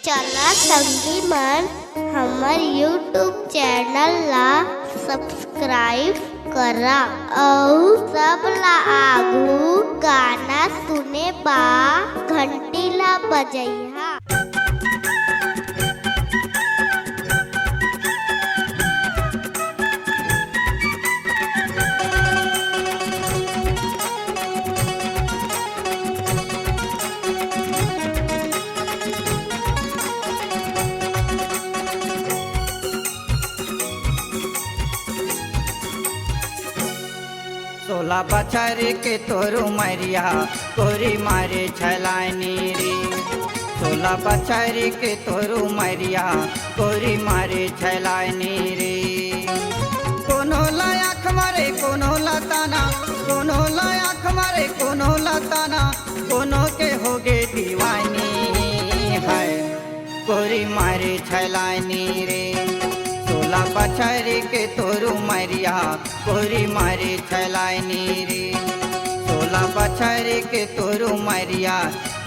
चला संगी मन हमर यूट्यूब चैनल ला सब्सक्राइब करा और सब ला आगू गाना सुने बा घंटी ला बजैहा। सोला बछर के तोरू मरिया कोरी मारे छलानी रे। 16 बछर के तोरू मरिया कोरी मारे छलानी रे। कोनो लायक मारे कोनो लताना, कोनो लायक मारे कोनो लताना, कोनो के होगे दीवानी है कोरी मारे छलानी रे। 16 बछर के तोरू मरिया कोरी मारे छलानी रे। 16 बछर के तोरू मरिया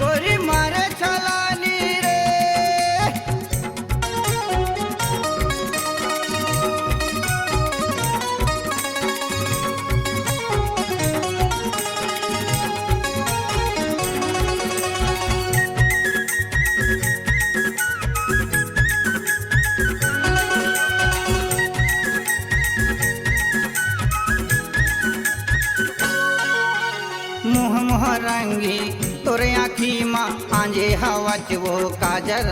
कोरी मारे छलानी रे। मुँह मुँह रंगी तोरे आँखी माँ आंजे हवा वो काजल।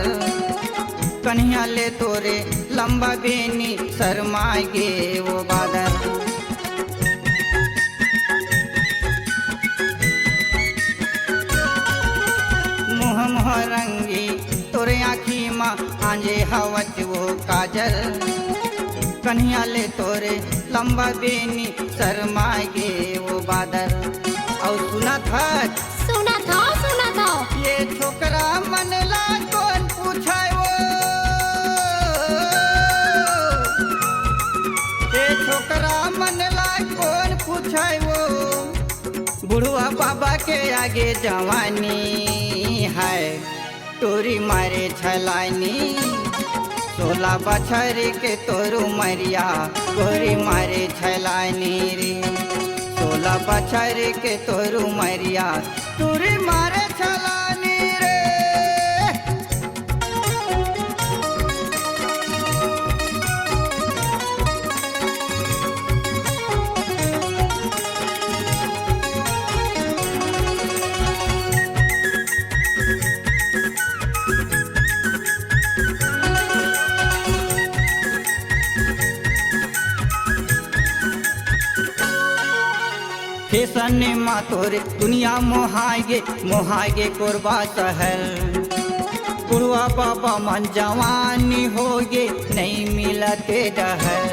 कन्हैया ले तोरे लंबा बेनी शर्माए गे वो बादल। मुँह मुँह रंगी तोरे आँखी माँ आंजे हवा वो काजल। कन्हैया ले तोरे लंबा बेनी शर्माए गे वो बादल। और सुना था ये छोकरा मनला कौन पूछाए वो। ये छोकरा मनला कौन पूछाए वो। बुढ़वा बाबा के आगे जवानी है तोरी मारे छलानी। 16 बछर के तोरू मरिया कोरी मारे छलानी रे। 16 बछर के तोरू मरिया तोरी मारे छलानी रे। फैशन मा तोरे दुनिया मोहागे कोरबा शहर। बुढ़वा बाबा मन जवानी होगे नहीं मिलते डहर।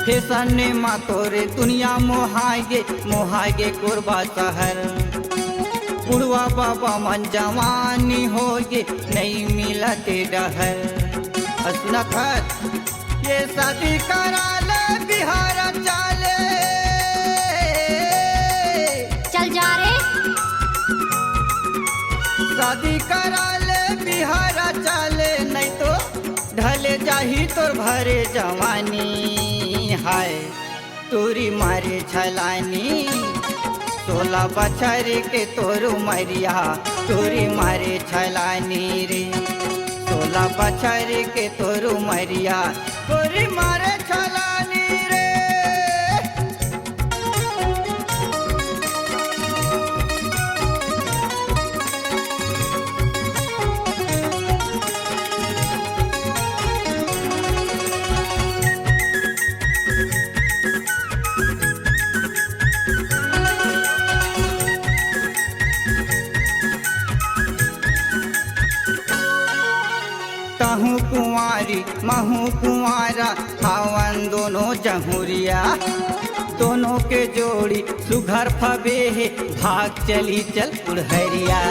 फैशन मा तोरे दुनिया मोहागे कोरबा शहर। बुढ़वा बाबा मन जवानी होगे नहीं मिलते डहर। सुना था ये शादी करा ले बिहार चाले। चल जा रे शादी करा ले बिहार चाले नहीं तो ढले जाही तोर भरे जवानी है तोरी मारे छलानी। 16 बछर के तोरू मरिया तोरी मारे छलानी रे। 16 बछर के तोरू मरिया तोरी मारे छलानी रे। तहु कुंवारी महू कुंवारा हावन दोनों जहुरिया। दोनों के जोड़ी सुघर फबे है भाग चली चल उड़हरिया।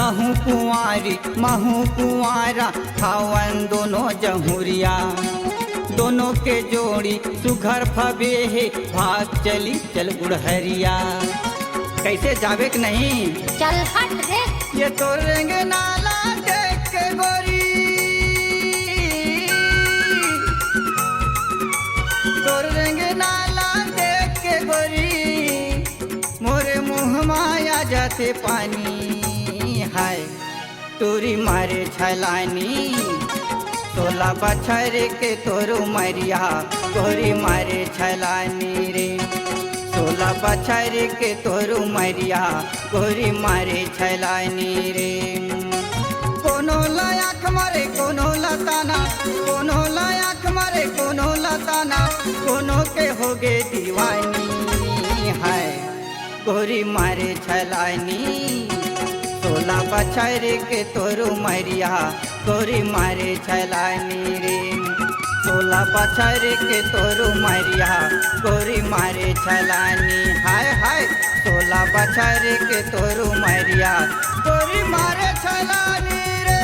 कहूँ कुंवारी महू कुंवारा खावन दोनों जहुरिया। दोनों के जोड़ी सुघर फबे है भाग चली चल गुड़हरिया। कैसे जावे कि नहीं? चल हट रे। ये तो रेंग नाला देख के गोरी, तो रेंग नाला देख के गोरी, मोरे मुँह माया जाते पानी हाय तोरी मारे छलानी। 16 बछर के तोरू मरिया गोरी मारे छलानी रे। 16 बछर के तोरू मरिया गोरी मारे छलानी रे। कोनो लायक मारे कोनो लताना, कोनो लायक मारे कोनो लताना, कोनो के होगे दीवानी है गोरी मारे छलानी। 16 बछर के तोरू मरिया गोरी मारे छलानी रे। 16 बछर के तोरू मरिया गोरी मारे छलानी हाय हाय। 16 बछर के तोरू मरिया गोरी मारे छलानी रे।